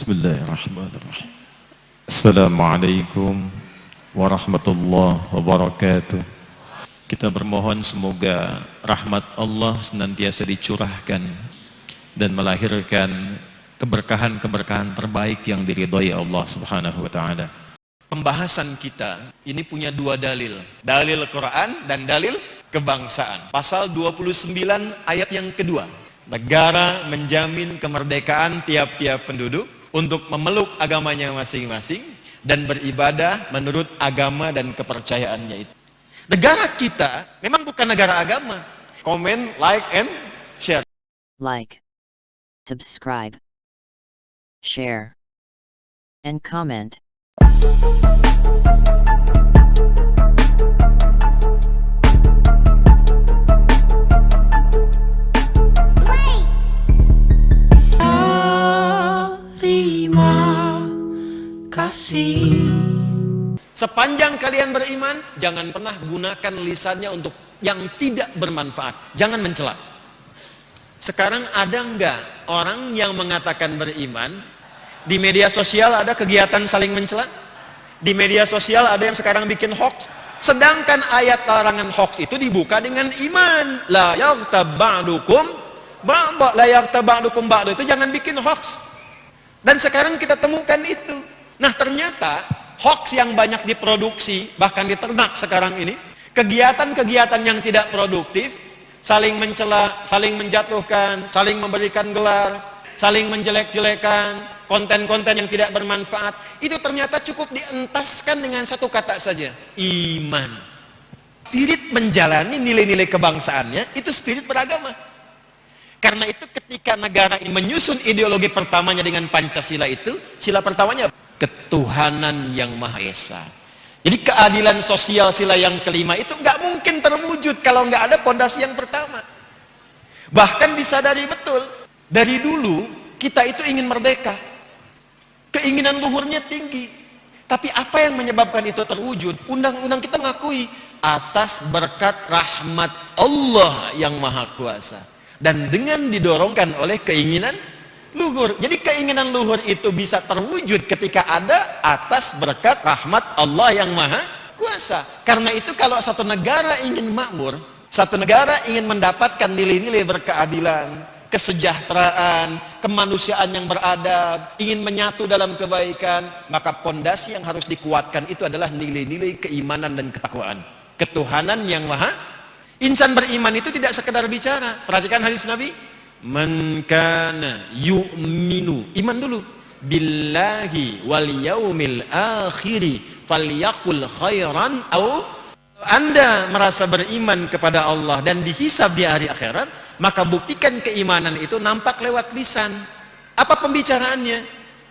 Bismillahirrahmanirrahim. Assalamualaikum warahmatullahi wabarakatuh. Kita bermohon semoga rahmat Allah senantiasa dicurahkan dan melahirkan keberkahan-keberkahan terbaik yang diridhai Allah Subhanahu wa taala. Pembahasan kita ini punya dua dalil. Dalil Quran dan dalil kebangsaan. Pasal 29 ayat yang kedua. Negara menjamin kemerdekaan tiap-tiap penduduk untuk memeluk agamanya masing-masing dan beribadah menurut agama dan kepercayaannya itu. Negara kita memang bukan negara agama. Comment, like, and share. Like, subscribe, share, and comment. Sepanjang kalian beriman, jangan pernah gunakan lisannya untuk yang tidak bermanfaat. Jangan mencela. Sekarang ada nggak orang yang mengatakan beriman, di media sosial ada kegiatan saling mencela? Di media sosial ada yang sekarang bikin hoax. Sedangkan ayat larangan hoax itu dibuka dengan iman. La yaghtab ba'dukum ba'da, la yaghtab ba'dukum ba'da, itu jangan bikin hoax. Dan sekarang kita temukan itu. Nah, ternyata hoax yang banyak diproduksi, bahkan diternak sekarang ini, kegiatan-kegiatan yang tidak produktif, saling mencela, saling menjatuhkan, saling memberikan gelar, saling menjelek-jelekan, konten-konten yang tidak bermanfaat, itu ternyata cukup dientaskan dengan satu kata saja, iman. Spirit menjalani nilai-nilai kebangsaannya, itu spirit beragama. Karena itu ketika negara ini menyusun ideologi pertamanya dengan Pancasila itu, sila pertamanya ketuhanan yang Maha Esa. Jadi keadilan sosial sila yang kelima itu nggak mungkin terwujud kalau nggak ada pondasi yang pertama. Bahkan disadari betul, dari dulu kita itu ingin merdeka. Keinginan luhurnya tinggi. Tapi apa yang menyebabkan itu terwujud? Undang-undang kita mengakui atas berkat rahmat Allah yang Maha Kuasa. Dan dengan didorongkan oleh keinginan luhur. Jadi keinginan luhur itu bisa terwujud ketika ada atas berkat rahmat Allah yang Maha Kuasa. Karena itu kalau satu negara ingin makmur, satu negara ingin mendapatkan nilai-nilai berkeadilan, kesejahteraan, kemanusiaan yang beradab, ingin menyatu dalam kebaikan, maka pondasi yang harus dikuatkan itu adalah nilai-nilai keimanan dan ketakwaan. Ketuhanan yang Maha. Insan beriman itu tidak sekedar bicara. Perhatikan hadis Nabi. Man kana yu'minu, iman dulu, billahi wal yaumil akhiri falyaqul khairan au. Anda merasa beriman kepada Allah dan dihisab di hari akhirat, maka buktikan keimanan itu nampak lewat lisan. Apa pembicaraannya?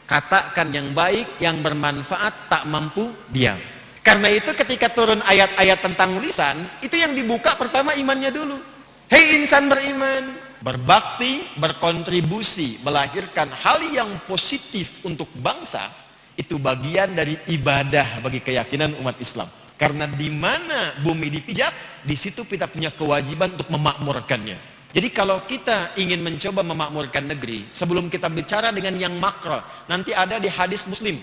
Katakan yang baik, yang bermanfaat, tak mampu diam. Karena itu ketika turun ayat-ayat tentang lisan, itu yang dibuka pertama imannya dulu. Hei insan beriman, berbakti, berkontribusi, melahirkan hal yang positif untuk bangsa, itu bagian dari ibadah bagi keyakinan umat Islam. Karena di mana bumi dipijak, di situ kita punya kewajiban untuk memakmurkannya. Jadi kalau kita ingin mencoba memakmurkan negeri, sebelum kita bicara dengan yang makro, nanti ada di hadis Muslim.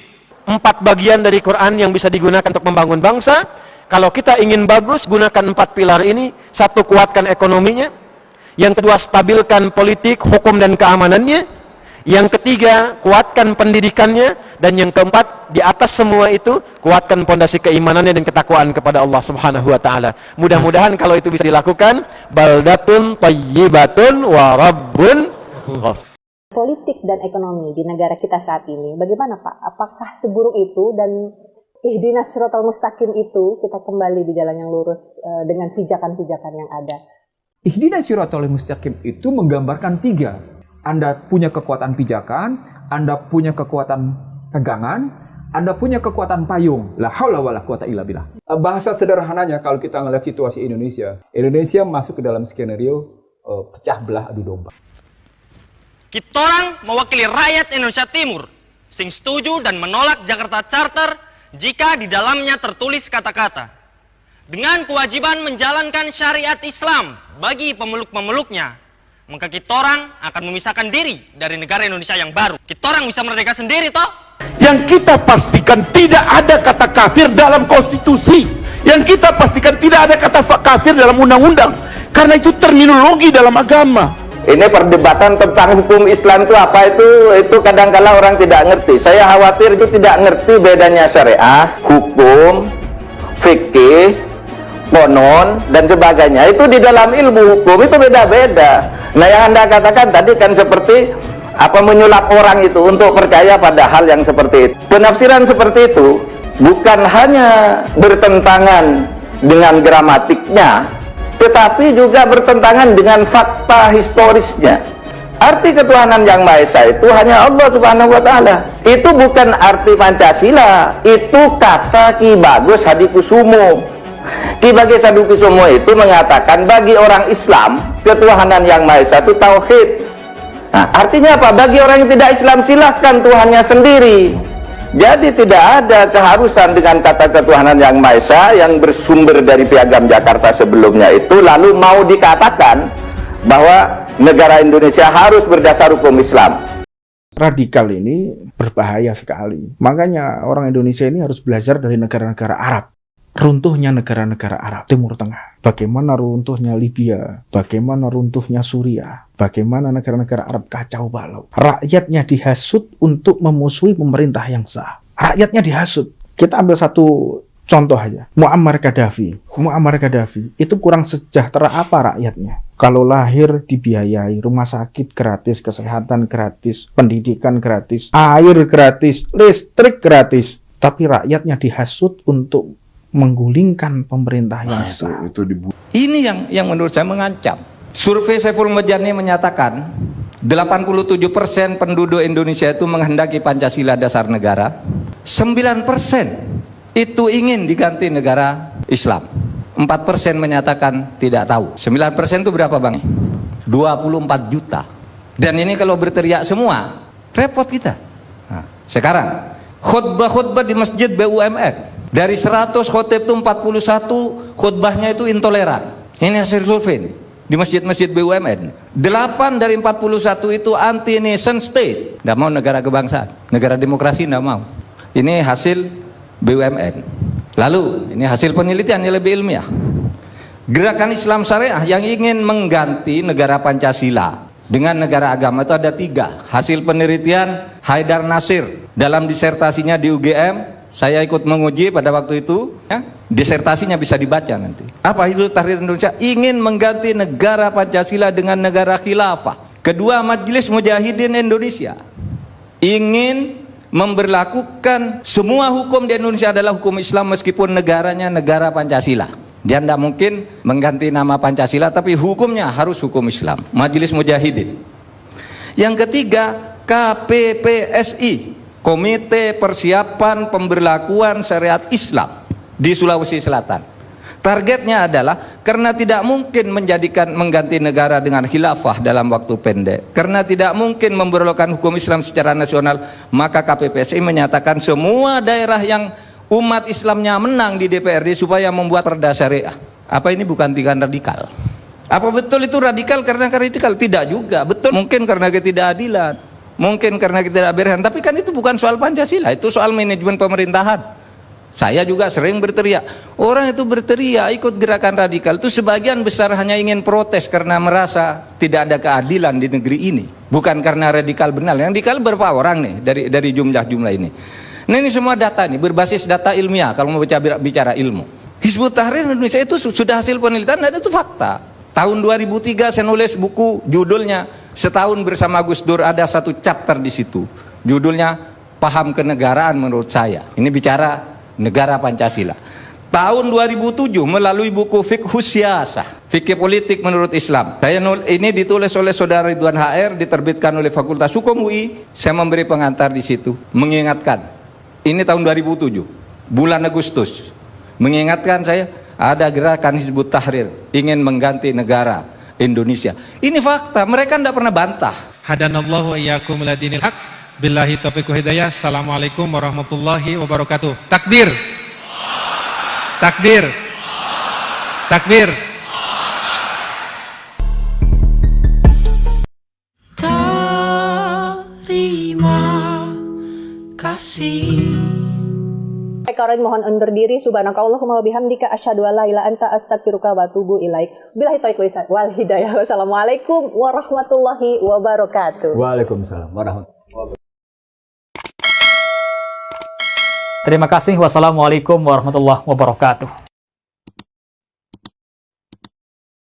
4 bagian dari Quran yang bisa digunakan untuk membangun bangsa. Kalau kita ingin bagus, gunakan 4 pilar ini. 1, kuatkan ekonominya. Yang kedua, stabilkan politik, hukum dan keamanannya. Yang ketiga, kuatkan pendidikannya. Dan yang keempat, di atas semua itu, kuatkan pondasi keimanannya dan ketakwaan kepada Allah Subhanahu wa taala. Mudah-mudahan kalau itu bisa dilakukan, baldatun thayyibatun wa rabbun ghafur. Politik dan ekonomi di negara kita saat ini, bagaimana Pak? Apakah seburuk itu dan ihdinas siratal mustaqim itu kita kembali di jalan yang lurus dengan pijakan-pijakan yang ada? Ihdinas siratal mustaqim itu menggambarkan 3. Anda punya kekuatan pijakan, Anda punya kekuatan pegangan, Anda punya kekuatan payung. La haula wala quwata illa billah. Bahasa sederhananya kalau kita ngelihat situasi Indonesia masuk ke dalam skenario pecah belah adu domba. Kita orang mewakili rakyat Indonesia Timur, sing setuju dan menolak Jakarta Charter jika di dalamnya tertulis kata-kata dengan kewajiban menjalankan syariat Islam bagi pemeluk-pemeluknya maka kitorang akan memisahkan diri dari negara Indonesia yang baru. Kitorang bisa merdeka sendiri toh. Yang kita pastikan tidak ada kata kafir dalam konstitusi. Yang kita pastikan tidak ada kata kafir dalam undang-undang. Karena itu terminologi dalam agama. Ini perdebatan tentang hukum Islam itu apa, itu kadang-kala orang tidak ngerti. Saya khawatir itu tidak ngerti bedanya syariah, hukum, fikih, konon dan sebagainya. Itu di dalam ilmu hukum itu beda-beda. Nah, yang Anda katakan tadi kan seperti apa, menyulap orang itu untuk percaya pada hal yang seperti itu. Penafsiran seperti itu bukan hanya bertentangan dengan gramatiknya, tetapi juga bertentangan dengan fakta historisnya. Arti ketuhanan yang Maha Esa itu hanya Allah Subhanahu wa Ta'ala. Itu bukan arti Pancasila, itu kata Ki Bagus Hadikusumo. Ki Bagus Hadikusumo itu mengatakan bagi orang Islam ketuhanan yang Maha Esa itu tauhid. Nah, artinya apa? Bagi orang yang tidak Islam silahkan Tuhannya sendiri. Jadi tidak ada keharusan dengan kata ketuhanan yang Maha Esa yang bersumber dari Piagam Jakarta sebelumnya itu lalu mau dikatakan bahwa negara Indonesia harus berdasar hukum Islam. Radikal ini berbahaya sekali. Makanya orang Indonesia ini harus belajar dari negara-negara Arab. Runtuhnya negara-negara Arab Timur Tengah, bagaimana runtuhnya Libya, bagaimana runtuhnya Suriah, bagaimana negara-negara Arab kacau balau. Rakyatnya dihasut untuk memusuhi pemerintah yang sah. Rakyatnya dihasut. Kita ambil satu contoh aja, Muammar Gaddafi. Muammar Gaddafi itu kurang sejahtera apa rakyatnya? Kalau lahir dibiayai, rumah sakit gratis, kesehatan gratis, pendidikan gratis, air gratis, listrik gratis, tapi rakyatnya dihasut untuk menggulingkan pemerintah yang sah. Ini yang menurut saya mengancam. Survei Saiful Mujani menyatakan 87% penduduk Indonesia itu menghendaki Pancasila dasar negara. 9% itu ingin diganti negara Islam. 4% menyatakan tidak tahu. 9% itu berapa Bang? 24 juta. Dan ini kalau berteriak semua, repot kita. Nah, sekarang khutbah-khutbah di masjid BUMN. Dari 100 khotib itu 41 khutbahnya itu intoleran. Ini hasil survei nih, di masjid-masjid BUMN. 8 dari 41 itu anti nation state. Tidak mau negara kebangsaan, negara demokrasi tidak mau. Ini hasil BUMN. Lalu ini hasil penelitian yang lebih ilmiah. Gerakan Islam Syariah yang ingin mengganti negara Pancasila dengan negara agama itu ada 3. Hasil penelitian Haidar Nasir dalam disertasinya di UGM. Saya ikut menguji pada waktu itu, ya, disertasinya bisa dibaca nanti. Apa itu Tahrir Indonesia? Ingin mengganti negara Pancasila dengan negara khilafah. Kedua, Majelis Mujahidin Indonesia ingin memberlakukan semua hukum di Indonesia adalah hukum Islam meskipun negaranya negara Pancasila. Dia tidak mungkin mengganti nama Pancasila, tapi hukumnya harus hukum Islam. Majelis Mujahidin. Yang ketiga, KPPSI. Komite Persiapan Pemberlakuan Syariat Islam di Sulawesi Selatan. Targetnya adalah karena tidak mungkin mengganti negara dengan khilafah dalam waktu pendek, karena tidak mungkin memberlakukan hukum Islam secara nasional, maka KPPSI menyatakan semua daerah yang umat Islamnya menang di DPRD supaya membuat perda syariah. Apa ini bukan tindakan radikal? Apa betul itu radikal karena radikal? Tidak juga. Betul mungkin karena ketidakadilan. Mungkin karena kita tidak beresan, tapi kan itu bukan soal Pancasila, itu soal manajemen pemerintahan. Saya juga sering berteriak, orang itu berteriak ikut gerakan radikal itu sebagian besar hanya ingin protes karena merasa tidak ada keadilan di negeri ini, bukan karena radikal benar. Yang radikal berapa orang nih dari jumlah ini. Nah, ini semua data nih, berbasis data ilmiah kalau mau bicara ilmu. Hizbut Tahrir Indonesia itu sudah hasil penelitian dan itu fakta. Tahun 2003 saya nulis buku, judulnya Setahun Bersama Gus Dur, ada satu chapter di situ. Judulnya Paham Kenegaraan Menurut Saya. Ini bicara negara Pancasila. Tahun 2007 melalui buku Fiqhus Siyasah, Fikih Politik Menurut Islam. Ini ditulis oleh Saudara Ridwan HR, diterbitkan oleh Fakultas Hukum UI. Saya memberi pengantar di situ, mengingatkan. Ini tahun 2007, bulan Agustus. Mengingatkan saya, ada gerakan Hizbut Tahrir ingin mengganti negara Indonesia. Ini fakta, mereka tidak pernah bantah. Hadanallahu wa iyyakum ila dinil haq. Billahi taufiq wa hidayah. Assalamualaikum warahmatullahi wabarakatuh. Takbir. Takbir. Takbir. kasih. Kalian mohon undur diri. Subhanakallahumma wa bihamdika asyhadu an la ilaha anta astaghfiruka wa atubu ilaik. Billahi taufiq wal hidayah. Wassalamualaikum warahmatullahi wabarakatuh. Waalaikumsalam warahmatullahi wabarakatuh. Terima kasih. Wassalamualaikum warahmatullahi wabarakatuh.